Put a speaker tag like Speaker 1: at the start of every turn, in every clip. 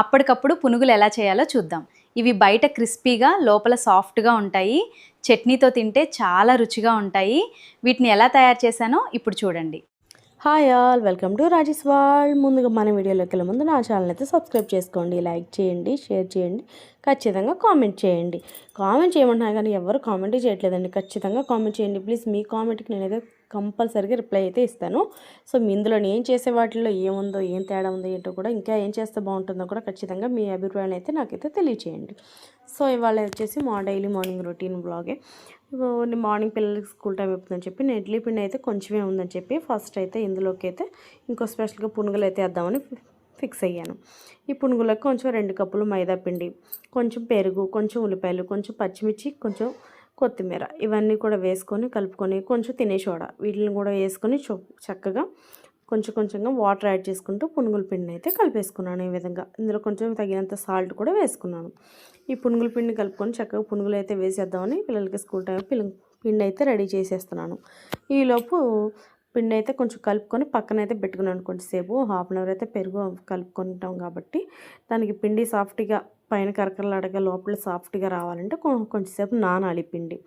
Speaker 1: అప్పటికప్పుడు పునుగులు ఎలా చేయాలో చూద్దాం. ఇవి బయట క్రిస్పీగా లోపల సాఫ్ట్‌గా ఉంటాయి. చట్నీతో తింటే చాలా రుచిగా ఉంటాయి. వీటిని ఎలా తయారు చేశానో ఇప్పుడు చూడండి.
Speaker 2: Hi all welcome to Rajesh world. ముందుగా మన వీడియోలోకి వెళ్ళే ముందు నా ఛానల్ అయితే సబ్స్క్రైబ్ చేసుకోండి, లైక్ చేయండి, షేర్ చేయండి, ఖచ్చితంగా కామెంట్ చేయండి. కామెంట్ చేయమంటున్నా కానీ ఎవరు కామెంట్ చేయట్లేదండి. ఖచ్చితంగా కామెంట్ చేయండి ప్లీజ్. మీ కామెంట్కి నేనైతే కంపల్సరీగా రిప్లై అయితే ఇస్తాను. సో మీ ఇందులో నేను చేసే వాటిల్లో ఏముందో, ఏం తేడా ఉందో ఏంటో కూడా, ఇంకా ఏం చేస్తే బాగుంటుందో కూడా ఖచ్చితంగా మీ అభిప్రాయాన్ని అయితే నాకైతే తెలియచేయండి. సో ఇవాళ వచ్చేసి మా డైలీ మార్నింగ్ రొటీన్ బ్లాగే. మార్నింగ్ పిల్లలకి స్కూల్ టైం అయిపోతుందని చెప్పి నేను ఇడ్లీ పిండి అయితే కొంచెమే ఉందని చెప్పి ఫస్ట్ అయితే ఇందులోకి అయితే ఇంకో స్పెషల్గా పునుగులు అయితే వేద్దామని ఫిక్స్ అయ్యాను. ఈ పునుగులకు కొంచెం 2 కప్పులు మైదా పిండి, కొంచెం పెరుగు, కొంచెం ఉల్లిపాయలు, కొంచెం పచ్చిమిర్చి, కొంచెం కొత్తిమీర ఇవన్నీ కూడా వేసుకొని కలుపుకొని కొంచెం తినే సోడా వీటిని కూడా వేసుకొని చక్కగా కొంచెం కొంచెంగా వాటర్ యాడ్ చేసుకుంటూ పునుగుల పిండిని అయితే కలిపేసుకున్నాను. ఈ విధంగా ఇందులో కొంచెం తగినంత సాల్ట్ కూడా వేసుకున్నాను. ఈ పునుగుల పిండి కలుపుకొని చక్కగా పునుగులు అయితే వేసేద్దామని పిల్లలకి స్కూల్ టైం పిండి అయితే రెడీ చేసేస్తున్నాను. ఈలోపు పిండి అయితే కొంచెం కలుపుకొని పక్కన అయితే పెట్టుకున్నాను. కొంచెంసేపు హాఫ్ అన్ అవర్ అయితే పెరుగు కలుపుకుంటాం కాబట్టి దానికి పిండి సాఫ్ట్గా పైన కరకరలాడగా లోపల సాఫ్ట్గా రావాలంటే కొంచెంసేపు నానాలి పిండి.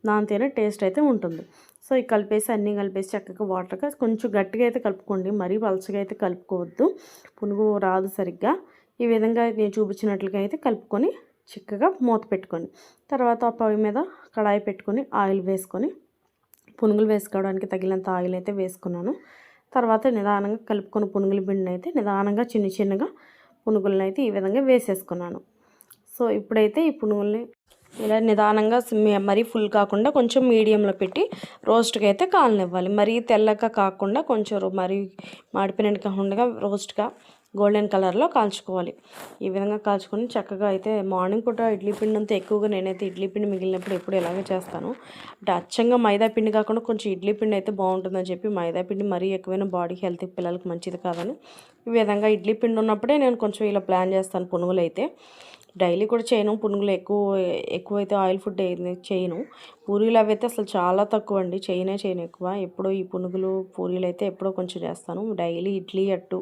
Speaker 2: నానితేనే టేస్ట్ అయితే ఉంటుంది. సో ఈ కలిపేసి అన్నీ కలిపేసి చక్కగా వాటర్గా కొంచెం గట్టిగా అయితే కలుపుకోండి, మరీ పలచగా అయితే కలుపుకోవద్దు, పునుగు రాదు సరిగ్గా. ఈ విధంగా నేను చూపించినట్లుగా అయితే కలుపుకొని చిక్కగా మూత పెట్టుకొని తర్వాత ఆ పొయ్యి మీద కడాయి పెట్టుకొని ఆయిల్ వేసుకొని పునుగులు వేసుకోవడానికి తగినంత ఆయిల్ అయితే వేసుకున్నాను. తర్వాత నిదానంగా కలుపుకొని పునుగుల పిండిని అయితే నిదానంగా చిన్న చిన్నగా పునుగులను అయితే ఈ విధంగా వేసేసుకున్నాను. సో ఇప్పుడైతే ఈ పునుగుల్ని ఇలా నిదానంగా మరీ ఫుల్ కాకుండా కొంచెం మీడియంలో పెట్టి రోస్ట్గా అయితే కాలనివ్వాలి. మరీ తెల్లగా కాకుండా కొంచెం మరీ మాడిపోయినట్టు కాకుండా రోస్ట్గా గోల్డెన్ కలర్లో కాల్చుకోవాలి. ఈ విధంగా కాల్చుకొని చక్కగా అయితే మార్నింగ్ పూట ఇడ్లీ పిండి అంతా ఎక్కువగా నేనైతే ఇడ్లీ పిండి మిగిలినప్పుడు ఎప్పుడు ఇలాగే చేస్తాను. అంటే అచ్చంగా మైదా పిండి కాకుండా కొంచెం ఇడ్లీ పిండి అయితే బాగుంటుందని చెప్పి, మైదా పిండి మరీ ఎక్కువైనా బాడీకి హెల్త్ పిల్లలకి మంచిది కాదని ఈ విధంగా ఇడ్లీ పిండి ఉన్నప్పుడే నేను కొంచెం ఇలా ప్లాన్ చేస్తాను. పునుగులు అయితే డైలీ కూడా చేయను, పునుగులు ఎక్కువైతే ఆయిల్ ఫుడ్ చేయను. పూరీలు అవి అయితే అసలు చాలా తక్కువ అండి, చేయను ఎక్కువ. ఎప్పుడో ఈ పునుగులు పూరీలు అయితే ఎప్పుడో కొంచెం చేస్తాను. డైలీ ఇడ్లీ అట్టు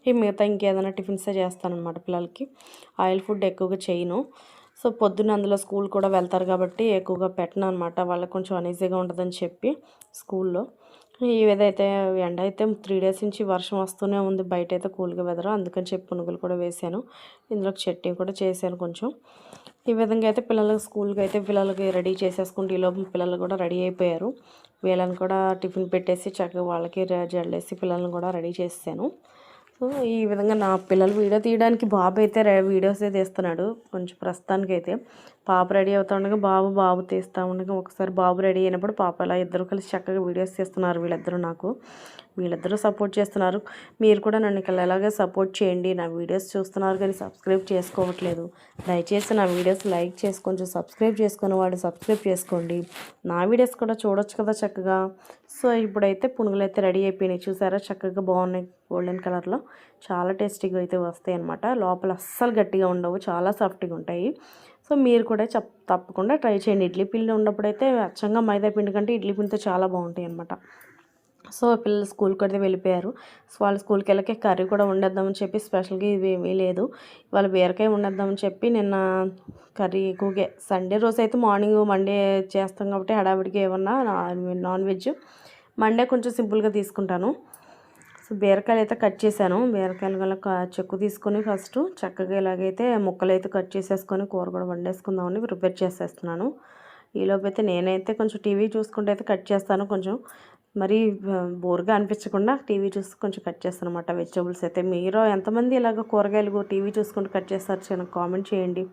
Speaker 2: ఈ మిగతా ఇంకేదైనా టిఫిన్సే చేస్తాను అనమాట పిల్లలకి. ఆయిల్ ఫుడ్ ఎక్కువగా చేయను. సో పొద్దున్న అందులో స్కూల్ కూడా వెళ్తారు కాబట్టి ఎక్కువగా పెట్టను అనమాట, వాళ్ళకి కొంచెం అనీజీగా ఉంటుందని చెప్పి స్కూల్లో. ఏదైతే ఎండ అయితే 3 డేస్ నుంచి వర్షం వస్తూనే ఉంది, బయట అయితే కూల్గా వెదర్, అందుకని చెప్పి పునుగులు కూడా వేసాను. ఇందులోకి చట్నీ కూడా చేశాను కొంచెం. ఈ విధంగా అయితే పిల్లలకి రెడీ చేసేసుకుంటే ఈలోపు పిల్లలు కూడా రెడీ అయిపోయారు. వీళ్ళని కూడా టిఫిన్ పెట్టేసి చక్కగా వాళ్ళకి జల్లేసి పిల్లల్ని కూడా రెడీ చేసాను. సో ఈ విధంగా నా పిల్లలు వీడియో తీయడానికి బాబు అయితే వీడియోసే తీస్తున్నాడు కొంచెం ప్రస్తుతానికైతే. పాప రెడీ అవుతూ ఉండగా బాబు తీస్తూ ఉండగా ఒకసారి బాబు రెడీ అయినప్పుడు పాప ఇలా ఇద్దరు కలిసి చక్కగా వీడియోస్ తీస్తున్నారు. వీళ్ళిద్దరూ సపోర్ట్ చేస్తున్నారు. మీరు కూడా నన్ను ఇక్కడ ఎలాగే సపోర్ట్ చేయండి. నా వీడియోస్ చూస్తున్నారు కానీ సబ్స్క్రైబ్ చేసుకోవట్లేదు. దయచేసి నా వీడియోస్ లైక్ చేసి కొంచెం సబ్స్క్రైబ్ చేసుకున్న వాళ్ళు సబ్స్క్రైబ్ చేసుకోండి. నా వీడియోస్ కూడా చూడొచ్చు కదా చక్కగా. సో ఇప్పుడైతే పునుగులు అయితే రెడీ అయిపోయినాయి, చూసారా చక్కగా బాగున్నాయి గోల్డెన్ కలర్లో. చాలా టేస్టీగా అయితే వస్తాయి అన్నమాట. లోపల అస్సలు గట్టిగా ఉండవు, చాలా సాఫ్ట్గా ఉంటాయి. సో మీరు కూడా తప్పకుండా ట్రై చేయండి. ఇడ్లీ పిండి ఉన్నప్పుడైతే అచ్చంగా మైదా పిండి కంటే ఇడ్లీ పిండితో చాలా బాగుంటాయి అన్నమాట. సో పిల్లలు స్కూల్కి అయితే వెళ్ళిపోయారు. సో వాళ్ళు స్కూల్కి వెళ్ళకే కర్రీ కూడా వండేద్దామని చెప్పి స్పెషల్గా ఇవి ఏమీ లేదు. ఇవాళ బీరకాయ వండేద్దామని చెప్పి నిన్న కర్రీ ఎక్కువగా సండే రోజు అయితే మండే చేస్తాం కాబట్టి హడావిడిగా ఏమన్నా నాన్ వెజ్ మండే కొంచెం సింపుల్గా తీసుకుంటాను. సో బీరకాయలు అయితే కట్ చేశాను. బీరకాయలు గల చెక్కు తీసుకొని ఫస్ట్ చక్కగా ఇలాగైతే ముక్కలు అయితే కట్ చేసేసుకొని కూర కూడా వండేసుకుందామని ప్రిపేర్ చేసేస్తున్నాను. ఈలోపు అయితే నేనైతే కొంచెం టీవీ చూసుకుంటూ అయితే కట్ చేస్తాను. కొంచెం మరీ బోర్గా అనిపించకుండా టీవీ చూసి కొంచెం కట్ చేస్తాను అనమాట వెజిటబుల్స్ అయితే. మీరు ఎంతమంది ఇలాగ కూరగాయలు టీవీ చూసుకుంటూ కట్ చేస్తారు కామెంట్ చేయండి.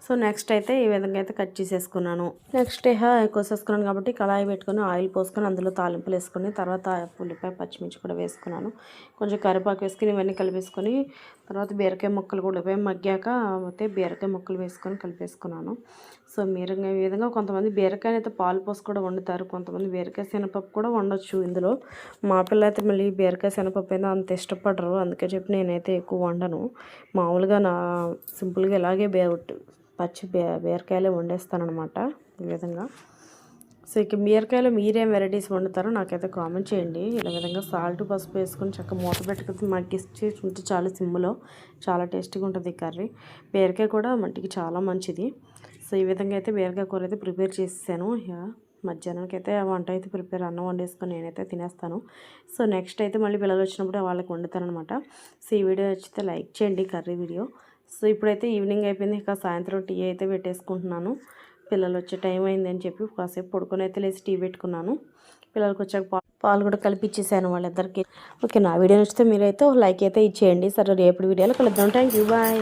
Speaker 2: సో నెక్స్ట్ అయితే ఈ విధంగా అయితే కట్ చేసేసుకున్నాను. నెక్స్ట్ కోసేసుకున్నాను కాబట్టి కళాయి పెట్టుకొని ఆయిల్ పోసుకొని అందులో తాలింపులు వేసుకొని తర్వాత ఉల్లిపాయ పచ్చిమిర్చి కూడా వేసుకున్నాను. కొంచెం కరివేపాకు వేసుకొని ఇవన్నీ కలిపేసుకొని తర్వాత బీరకాయ ముక్కలు కూడా ఉల్లిపాయ మగ్గాక అయితే బీరకాయ ముక్కలు వేసుకొని కలిపేసుకున్నాను. సో మీరు ఈ విధంగా కొంతమంది బీరకాయని అయితే పాలు పోసి కూడా వండుతారు, కొంతమంది బీరకాయ శనగపప్పు కూడా వండొచ్చు ఇందులో. మా పిల్లలు అయితే మళ్ళీ బీరకాయ శనగపప్పు అయినా అంత ఇష్టపడరు, అందుకే చెప్పి నేనైతే ఎక్కువ వండను. మామూలుగా సింపుల్గా ఇలాగే పచ్చి బీరకాయలే వండేస్తాను అనమాట ఈ విధంగా. సో ఇక బీరకాయలో మీరేం వెరైటీస్ వండుతారో నాకైతే కామెంట్ చేయండి. ఇలా విధంగా సాల్ట్ పసుపు వేసుకొని చక్కగా మూత పెట్టుకుని మగ్గిచ్చి ఉంటే చాలా సిమ్లో చాలా టేస్టీగా ఉంటుంది ఈ కర్రీ. బీరకాయ కూడా మంటికి చాలా మంచిది. సో ఈ విధంగా అయితే బీరకాయ కూర అయితే ప్రిపేర్ చేసేసాను. మధ్యాహ్నానికి అయితే వంట అయితే అన్నం వండేసుకొని నేనైతే తినేస్తాను. సో నెక్స్ట్ అయితే మళ్ళీ పిల్లలు వచ్చినప్పుడు వాళ్ళకి వండుతాను అనమాట. సో ఈ వీడియో నచ్చితే లైక్ చేయండి కర్రీ వీడియో. సో ఇప్పుడైతే ఈవినింగ్ అయిపోయింది. ఇక సాయంత్రం టీ అయితే పెట్టేసుకుంటున్నాను. పిల్లలు వచ్చే టైం అయిందని చెప్పి కాసేపు పడుకొని అయితే లేచి టీ పెట్టుకున్నాను. పిల్లలకి వచ్చాక పాలు కూడా కలిపి ఇచ్చేసాను వాళ్ళిద్దరికి. ఓకే, నా వీడియో నచ్చితే మీరైతే లైక్ అయితే ఇచ్చేయండి. సరే రేపటి వీడియోలో కలుద్దాం. Thank you, bye.